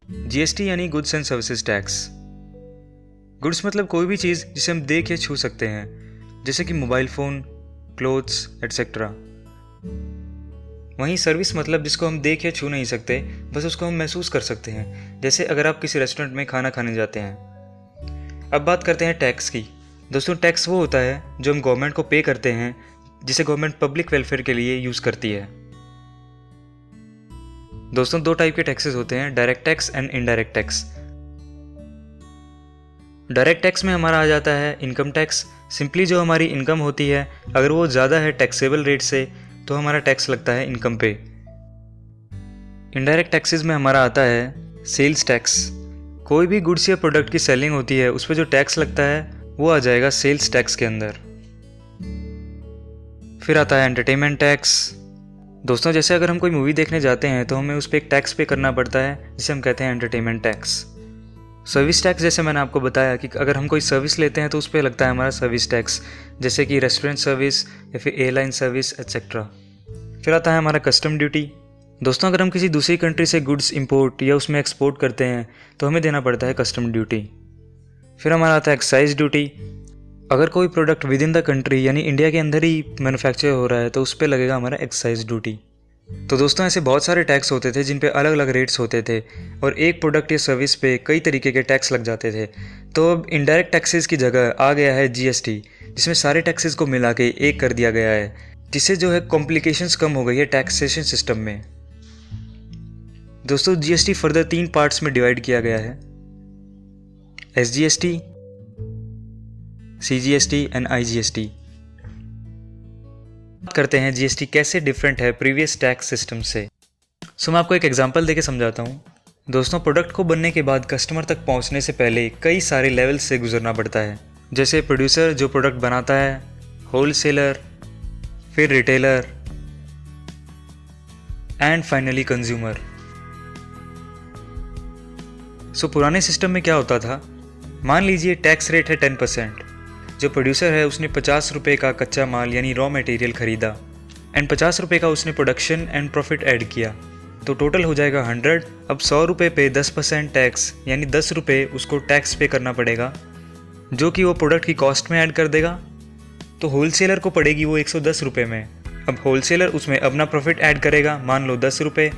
GST यानी goods and services tax. Goods मतलब कोई भी चीज़ जिसे हम देख या छू सकते हैं, जैसे कि मोबाइल फ़ोन, क्लोथ्स एटसेट्रा। वहीं सर्विस मतलब जिसको हम देख या छू नहीं सकते, बस उसको हम महसूस कर सकते हैं, जैसे अगर आप किसी रेस्टोरेंट में खाना खाने जाते हैं। अब बात करते हैं टैक्स की। दोस्तों, टैक्स वो होता है जो हम गवर्नमेंट को पे करते हैं, जिसे गवर्नमेंट पब्लिक वेलफेयर के लिए यूज़ करती है। दोस्तों, दो टाइप के टैक्सेस होते हैं, direct tax and indirect tax. Direct tax में हमारा आ जाता है इनकम टैक्स। सिंपली जो हमारी इनकम होती है, अगर वो ज़्यादा है टैक्सेबल रेट से, तो हमारा टैक्स लगता है इनकम पे। इनडायरेक्ट टैक्सेस में हमारा आता है सेल्स टैक्स। कोई भी गुड्स या प्रोडक्ट की सेलिंग होती है, उस पर जो टैक्स लगता है वो आ जाएगा सेल्स टैक्स के अंदर। फिर आता है एंटरटेनमेंट टैक्स। दोस्तों, जैसे अगर हम कोई मूवी देखने जाते हैं तो हमें उस पर एक टैक्स पे करना पड़ता है, जिसे हम कहते हैं एंटरटेनमेंट टैक्स। सर्विस टैक्स, जैसे मैंने आपको बताया कि अगर हम कोई सर्विस लेते हैं तो उस पर लगता है हमारा सर्विस टैक्स, जैसे कि रेस्टोरेंट सर्विस या फिर एयरलाइन सर्विस एट्सेट्रा। फिर आता है हमारा कस्टम ड्यूटी। दोस्तों, अगर हम किसी दूसरी कंट्री से गुड्स इंपोर्ट या उसमें एक्सपोर्ट करते हैं तो हमें देना पड़ता है कस्टम ड्यूटी। फिर हमारा आता है एक्साइज ड्यूटी। अगर कोई product with in the country यानी इंडिया के अंदर ही मैन्युफैक्चर हो रहा है तो उस पर लगेगा हमारा एक्साइज ड्यूटी। तो दोस्तों, ऐसे बहुत सारे टैक्स होते थे जिन पे अलग अलग रेट्स होते थे, और एक प्रोडक्ट या सर्विस पे कई तरीके के टैक्स लग जाते थे। तो अब इनडायरेक्ट टैक्सेस की जगह आ गया है जीएसटी, जिसमें सारे टैक्सेस को मिला के एक कर दिया गया है, जिससे जो है कॉम्प्लिकेशंस कम हो गई है टैक्सेशन सिस्टम में। दोस्तों, जीएसटी फर्दर 3 पार्ट्स में डिवाइड किया गया है, एसजीएसटी, सीजीएसटी एंड आईजीएसटी। बात करते हैं जीएसटी कैसे डिफरेंट है प्रीवियस टैक्स सिस्टम से। मैं आपको एक एग्जांपल देके समझाता हूँ। दोस्तों, प्रोडक्ट को बनने के बाद कस्टमर तक पहुँचने से पहले कई सारे लेवल्स से गुजरना पड़ता है, जैसे प्रोड्यूसर जो प्रोडक्ट बनाता है, होलसेलर, फिर रिटेलर एंड फाइनली कंज्यूमर। पुराने सिस्टम में क्या होता था, मान लीजिए टैक्स रेट है 10%। जो प्रोड्यूसर है उसने 50 रुपये का कच्चा माल यानी रॉ मटेरियल खरीदा एंड 50 रुपये का उसने प्रोडक्शन एंड प्रॉफिट ऐड किया, तो टोटल हो जाएगा 100। अब 100 रुपये पे 10% टैक्स यानी 10 रुपये उसको टैक्स पे करना पड़ेगा, जो कि वो प्रोडक्ट की कॉस्ट में ऐड कर देगा। तो होलसेलर को पड़ेगी वो 110 रुपये में। अब होलसेलर उसमें अपना प्रॉफिट ऐड करेगा, मान लो 10 रुपये,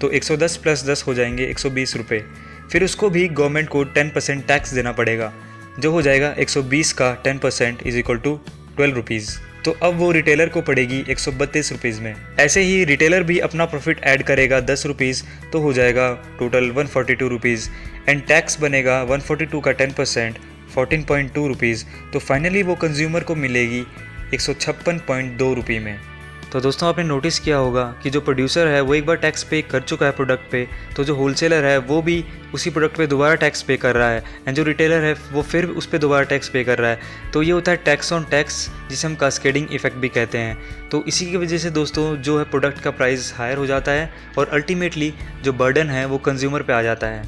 तो 110 + 10 हो जाएंगे 120 रुपये। फिर उसको भी गवर्नमेंट को 10% टैक्स देना पड़ेगा, जो हो जाएगा 120 का 10% = 12 रुपीज़। तो अब वो रिटेलर को पड़ेगी 132 रुपीज़ में। ऐसे ही रिटेलर भी अपना प्रॉफिट ऐड करेगा 10 रुपीज़, तो हो जाएगा टोटल 142 रुपीज़ एंड टैक्स बनेगा 142 का 10% 14.2 रुपीज़। तो फाइनली वो कंज्यूमर को मिलेगी 156.2 रुपये में। तो दोस्तों, आपने नोटिस किया होगा कि जो प्रोड्यूसर है वो एक बार टैक्स पे कर चुका है प्रोडक्ट पे, तो जो होलसेलर है वो भी उसी प्रोडक्ट पे दोबारा टैक्स पे कर रहा है, एंड जो रिटेलर है वो फिर उस पर दोबारा टैक्स पे कर रहा है। तो ये होता है टैक्स ऑन टैक्स, जिसे हम कास्केडिंग इफेक्ट भी कहते हैं। तो इसी की वजह से दोस्तों जो है प्रोडक्ट का प्राइस हायर हो जाता है और अल्टीमेटली जो बर्डन है वो कंज्यूमर पे आ जाता है।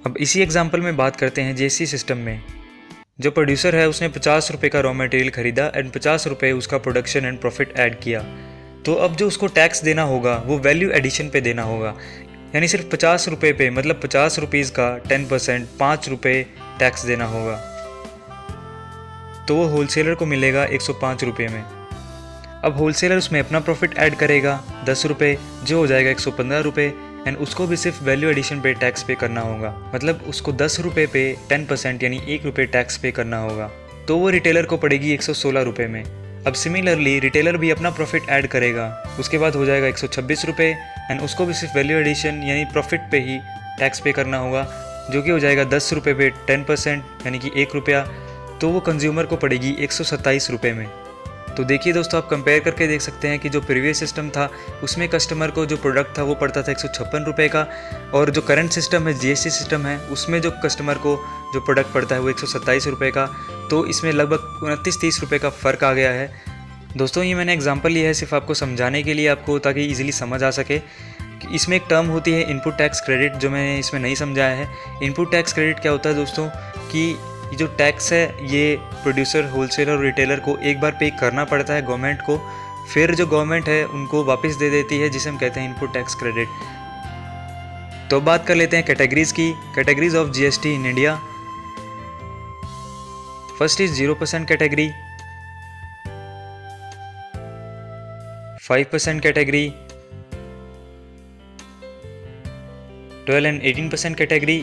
अब इसी एग्जाम्पल में बात करते हैं जीएसटी सिस्टम में। जो प्रोड्यूसर है उसने 50 रुपये का रॉ मटेरियल खरीदा एंड 50 रुपये उसका प्रोडक्शन एंड प्रॉफिट ऐड किया, तो अब जो उसको टैक्स देना होगा वो वैल्यू एडिशन पे देना होगा, यानी सिर्फ 50 रुपये पे, मतलब 50 रुपीज़ का 10% 5 रुपये टैक्स देना होगा। तो वो होलसेलर को मिलेगा 105 रुपये में। अब होलसेलर उसमें अपना प्रॉफिट ऐड करेगा 10 रुपये, जो हो जाएगा 115 रुपये, एंड उसको भी सिर्फ वैल्यू एडिशन पे टैक्स पे करना होगा, मतलब उसको 10 रुपये पे 10% यानी 1 रुपये टैक्स पे करना होगा। तो वो रिटेलर को पड़ेगी 116 रुपये में। अब सिमिलरली रिटेलर भी अपना प्रॉफिट ऐड करेगा, उसके बाद हो जाएगा 126 रुपये, एंड उसको भी सिर्फ वैल्यू एडिशन यानी प्रॉफिट पे ही टैक्स पे करना होगा, जो कि हो जाएगा 10 रुपये पे 10% यानी कि 1 रुपया। तो वो कंज्यूमर को पड़ेगी 127 रुपये में। तो देखिए दोस्तों, आप कंपेयर करके देख सकते हैं कि जो प्रीवियस सिस्टम था उसमें कस्टमर को जो प्रोडक्ट था वो पड़ता था 156 रुपये का, और जो करंट सिस्टम है जीएसटी सिस्टम है उसमें जो कस्टमर को जो प्रोडक्ट पड़ता है वो 127 रुपये का। तो इसमें लगभग 29-30 रुपये का फ़र्क आ गया है। दोस्तों, ये मैंने एग्जांपल लिया है सिर्फ आपको समझाने के लिए, आपको ताकि इजीली समझ आ सके। इसमें एक टर्म होती है इनपुट टैक्स क्रेडिट, जो मैंने इसमें नहीं समझाया है। इनपुट टैक्स क्रेडिट क्या होता है दोस्तों, कि ये जो टैक्स है ये प्रोड्यूसर, होलसेलर और रिटेलर को एक बार पे करना पड़ता है गवर्नमेंट को, फिर जो गवर्नमेंट है उनको वापस दे देती है, जिसे हम कहते हैं इनपुट टैक्स क्रेडिट। तो बात कर लेते हैं कैटेगरीज़ की। Categories of GST in India. First is 0% category, 5% category, 12 and 18% category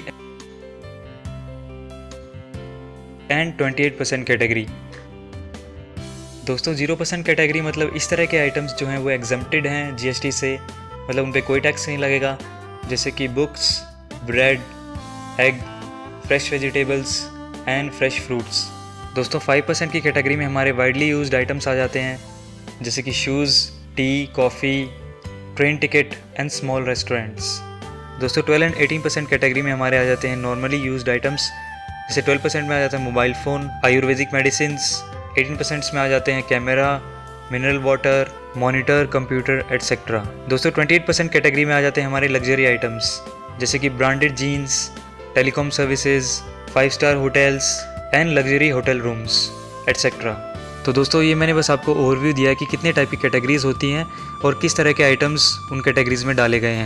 and 28% category. दोस्तों 0% कैटेगरी मतलब इस तरह के आइटम्स जो हैं वो एग्जम्प्टेड हैं जीएसटी से, मतलब उन पे कोई टैक्स नहीं लगेगा, जैसे कि books, bread, egg, fresh vegetables and fresh fruits. दोस्तों 5% की कैटेगरी में हमारे वाइडली यूज्ड आइटम्स आ जाते हैं, जैसे कि shoes, T, coffee, train ticket and small restaurants. दोस्तों 12 एंड 18% कैटेगरी में हमारे आ जाते हैं नॉर्मली यूज्ड आइटम्स, जैसे 12% में आ जाता है मोबाइल फ़ोन, आयुर्वेदिक मेडिसिन्स, 18% में आ जाते हैं camera, mineral water, monitor, computer etcetera. दोस्तों 28% कैटेगरी में आ जाते हैं हमारे लग्जरी आइटम्स, जैसे कि branded jeans, telecom services, 5 star hotels and luxury hotel rooms etcetera. तो दोस्तों ये मैंने बस आपको ओवरव्यू दिया कि कितने टाइप की कैटेगरीज होती हैं और किस तरह के आइटम्स उन कैटेगरीज में डाले गए हैं।